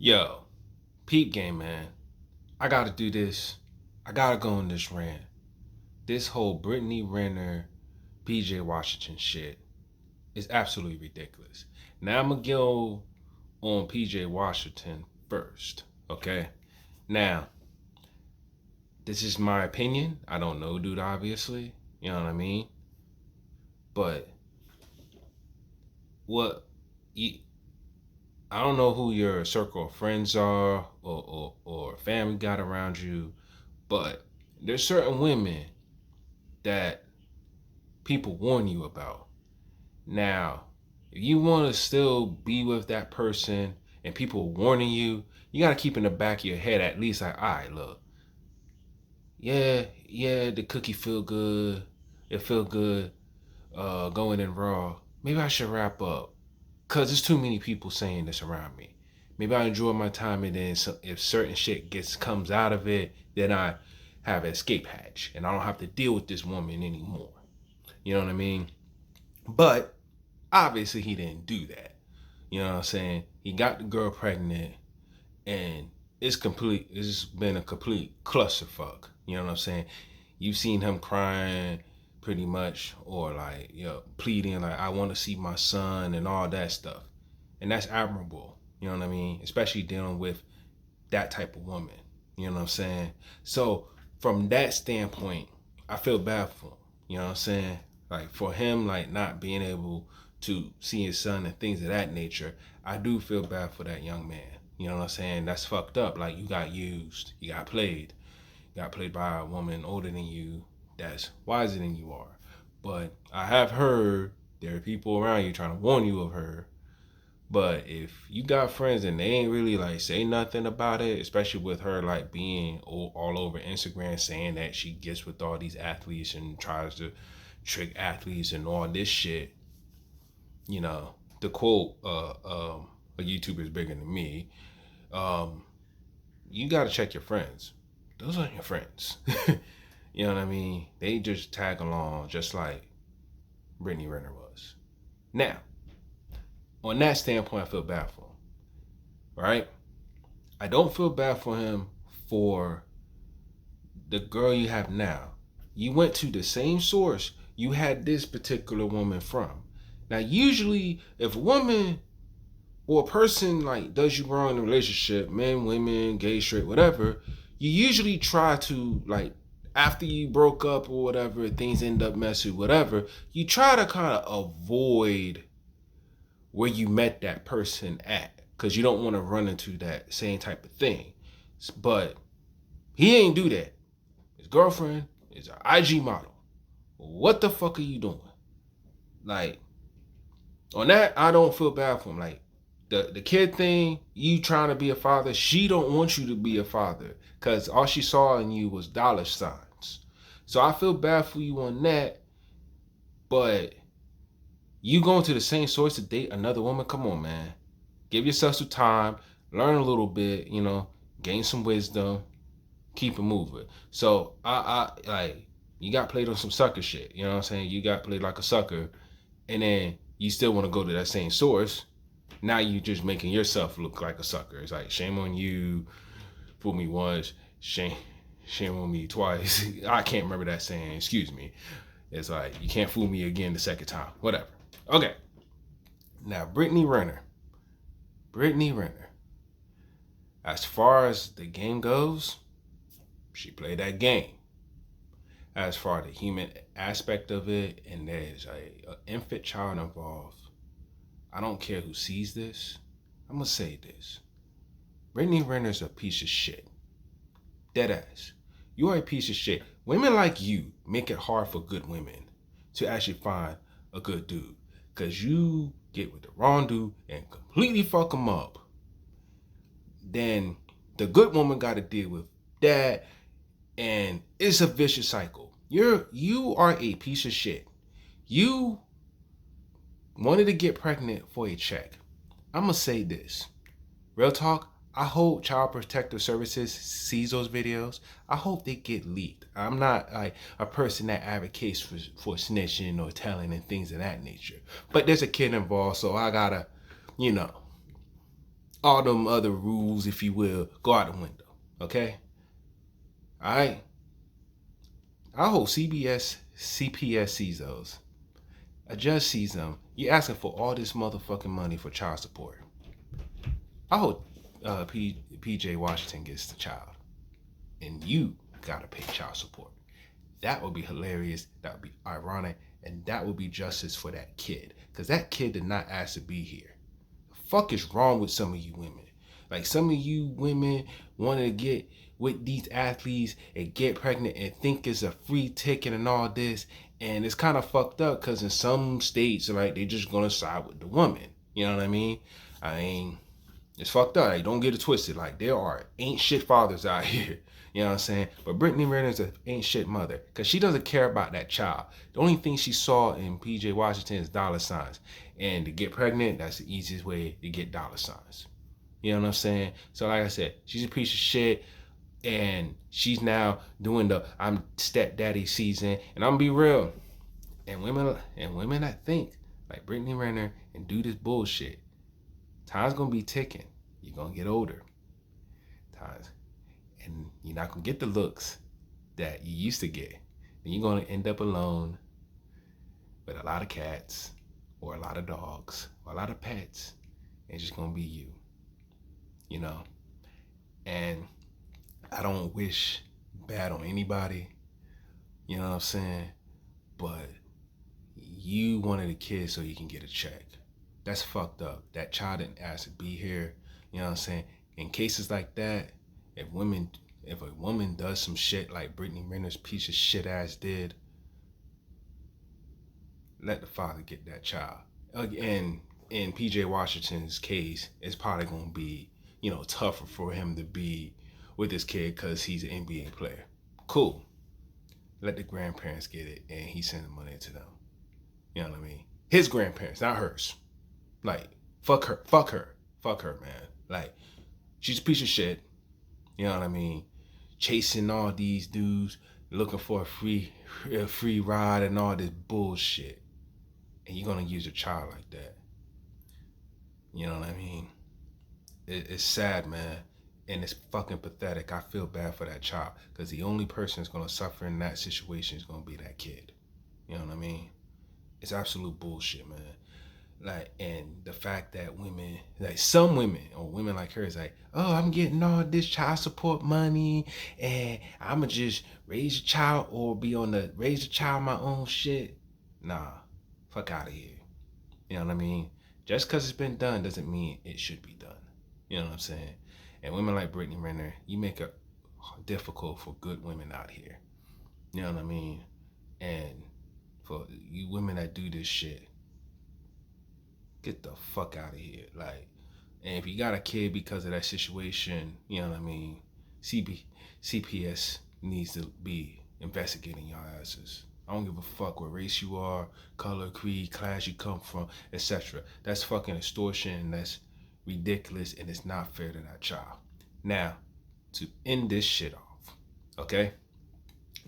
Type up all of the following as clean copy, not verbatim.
Yo, peep game, man. I gotta do this. I gotta go on this rant. This whole Brittany Renner, PJ Washington shit is absolutely ridiculous. Now I'm gonna go on PJ Washington first, okay? Now, this is my opinion. I don't know, dude, obviously. You know what I mean? But what you, I don't know who your circle of friends are or family got around you, but there's certain women that people warn you about. Now, if you want to still be with that person and people warning you, you got to keep in the back of your head at least like, all right, look, yeah, the cookie feel good. It feel good going in raw. Maybe I should wrap up because there's too many people saying this around me. Maybe I enjoy my time and then if certain shit comes out of it, then I have an escape hatch and I don't have to deal with this woman anymore. You know what I mean? But obviously he didn't do that. You know what I'm saying? He got the girl pregnant and it's been a complete clusterfuck. You know what I'm saying? You've seen him crying pretty much or like, pleading like I want to see my son and all that stuff. And that's admirable. You know what I mean? Especially dealing with that type of woman. You know what I'm saying? So from that standpoint, I feel bad for him. You know what I'm saying? Like for him, like not being able to see his son and things of that nature, I do feel bad for that young man. You know what I'm saying? That's fucked up. Like you got used, you got played. You got played by a woman older than you that's wiser than you are. But I have heard there are people around you trying to warn you of her. But if you got friends and they ain't really like say nothing about it, especially with her like being all over Instagram saying that she gets with all these athletes and tries to trick athletes and all this shit, the quote, a YouTuber is bigger than me. You got to check your friends. Those aren't your friends. You know what I mean? They just tag along just like Brittany Renner was. Now, on that standpoint, I feel bad for him. Right? I don't feel bad for him for the girl you have now. You went to the same source you had this particular woman from. Now, usually, if a woman or a person like does you wrong in a relationship, men, women, gay, straight, whatever, you usually try to like after you broke up or whatever, things end up messy, whatever, you try to kind of avoid where you met that person at because you don't want to run into that same type of thing. But he ain't do that. His girlfriend is an IG model. What the fuck are you doing? Like, on that, I don't feel bad for him. Like, the kid thing, you trying to be a father, she don't want you to be a father because all she saw in you was dollar signs. So I feel bad for you on that, but you going to the same source to date another woman? Come on, man. Give yourself some time, learn a little bit, gain some wisdom, keep it moving. So I like you got played on some sucker shit. You know what I'm saying? You got played like a sucker, and then you still want to go to that same source. Now you just making yourself look like a sucker. It's like shame on you. Fool me once, shame on me twice. I can't remember that saying. Excuse me. It's like you can't fool me again the second time. Whatever. Okay. Now Brittany Renner. As far as the game goes, she played that game. As far as the human aspect of it, and there's an infant child involved, I don't care who sees this. I'm going to say this. Brittany Renner's a piece of shit. Dead ass. You are a piece of shit. Women like you make it hard for good women to actually find a good dude. Because you get with the wrong dude and completely fuck them up. Then the woman got to deal with that. And it's a vicious cycle. You are a piece of shit. You wanted to get pregnant for a check. I'm going to say this. Real talk, I hope Child Protective Services sees those videos. I hope they get leaked. I'm not like a person that advocates for snitching or telling and things of that nature. But there's a kid involved, so I gotta, all them other rules, if you will, go out the window. Okay? All right? I hope CPS sees those. A judge sees them. You're asking for all this motherfucking money for child support. I hope PJ Washington gets the child. And you gotta pay child support. That would be hilarious. That would be ironic. And that would be justice for that kid. Because that kid did not ask to be here. The fuck is wrong with some of you women? Like, some of you women want to get with these athletes and get pregnant and think it's a free ticket and all this. And it's kind of fucked up because in some states, like, they're just going to side with the woman. You know what I mean? I mean, it's fucked up. Like, don't get it twisted. Like, there are ain't shit fathers out here. You know what I'm saying? But Brittany Renner is an ain't shit mother because she doesn't care about that child. The only thing she saw in PJ Washington is dollar signs. And to get pregnant, that's the easiest way to get dollar signs. You know what I'm saying? So like I said, she's a piece of shit. And she's now doing the I'm stepdaddy season. And I'm gonna be real. And women that think like Brittany Renner and do this bullshit, time's gonna be ticking. You're gonna get older. Times. And you're not gonna get the looks that you used to get. And you're gonna end up alone with a lot of cats or a lot of dogs or a lot of pets. And it's just gonna be you. You know? And I don't wish bad on anybody. You know what I'm saying? But you wanted a kid so you can get a check. That's fucked up. That child didn't ask to be here. You know what I'm saying? In cases like that, if a woman does some shit like Brittany Renner's piece of shit ass did, let the father get that child. Again, in PJ Washington's case, it's probably gonna be, tougher for him to be with this kid because he's an NBA player. Cool. Let the grandparents get it and he send the money to them. You know what I mean? His grandparents, not hers. Like, fuck her, man. Like, she's a piece of shit. You know what I mean? Chasing all these dudes, looking for a free ride and all this bullshit. And you're gonna use a child like that. You know what I mean? It's sad, man. And it's fucking pathetic. I feel bad for that child. Because the only person that's gonna suffer in that situation is gonna be that kid. You know what I mean? It's absolute bullshit, man. Like, and the fact that women, like some women or women like her is like, oh, I'm getting all this child support money and I'ma just raise a child or be on the raise a child my own shit. Nah, fuck out of here. You know what I mean? Just because it's been done doesn't mean it should be done. You know what I'm saying? And women like Brittany Renner, you make it difficult for good women out here. You know what I mean? And for you women that do this shit, get the fuck out of here. Like, and if you got a kid because of that situation, you know what I mean? CPS needs to be investigating your asses. I don't give a fuck what race you are, color, creed, class you come from, etc. That's fucking extortion. That's ridiculous, and it's not fair to that child. Now, to end this shit off, okay?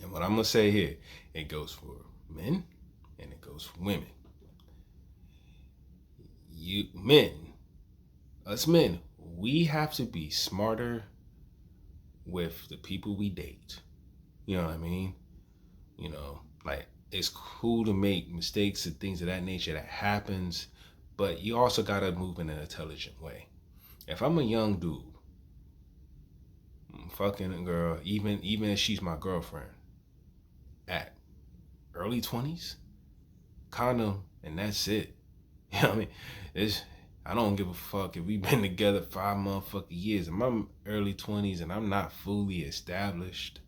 And what I'm gonna say here, it goes for men and it goes for women. Us men, we have to be smarter with the people we date. You know what I mean? Like, it's cool to make mistakes and things of that nature that happens, but you also gotta move in an intelligent way. If I'm a young dude, I'm fucking a girl, even if she's my girlfriend, at early 20s, condom, and that's it. You know what I mean? I don't give a fuck if we've been together 5 motherfucking years. I'm in my early 20s and I'm not fully established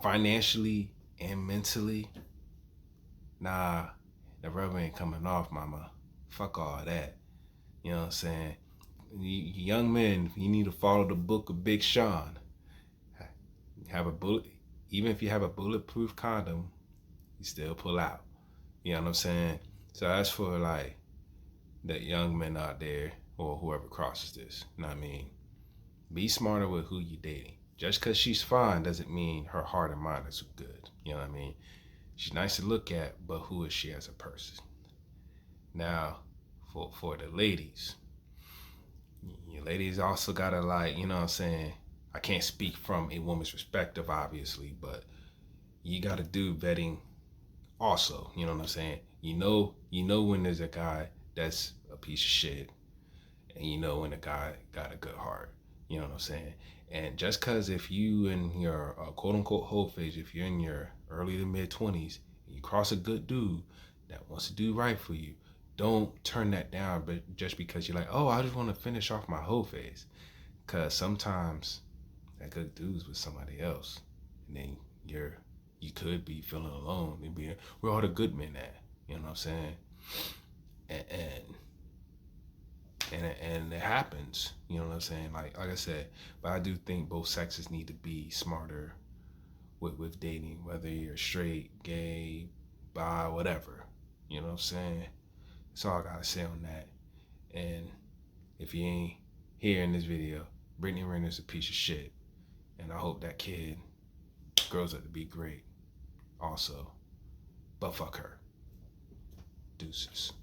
financially and mentally. Nah, the rubber ain't coming off, mama. Fuck all that. You know what I'm saying? Young men, you need to follow the book of Big Sean. Even if you have a bulletproof condom, you still pull out. You know what I'm saying? So that's for like the young men out there or whoever crosses this. You know what I mean? Be smarter with who you're dating. Just because she's fine doesn't mean her heart and mind is good. You know what I mean? She's nice to look at, but who is she as a person? Now, for the ladies, ladies also gotta, like, you know what I'm saying? I can't speak from a woman's perspective, obviously, but you gotta do vetting also. You know what I'm saying? You know when there's a guy that's a piece of shit, and you know when a guy got a good heart. You know what I'm saying? And just cause if you in your quote unquote whole phase, if you're in your early to mid 20s, and you cross a good dude that wants to do right for you, don't turn that down. But just because you're like, oh, I just want to finish off my whole phase, cause sometimes that good dude's with somebody else, and then you could be feeling alone. And be where all the good men at? You know what I'm saying? And and it happens. You know what I'm saying? Like I said, but I do think both sexes need to be smarter with dating, whether you're straight, gay, bi, whatever. You know what I'm saying? That's all I gotta say on that. And if you ain't hearing this video, Brittany Renner's a piece of shit, and I hope that kid grows up to be great. Also, but fuck her. Deuces.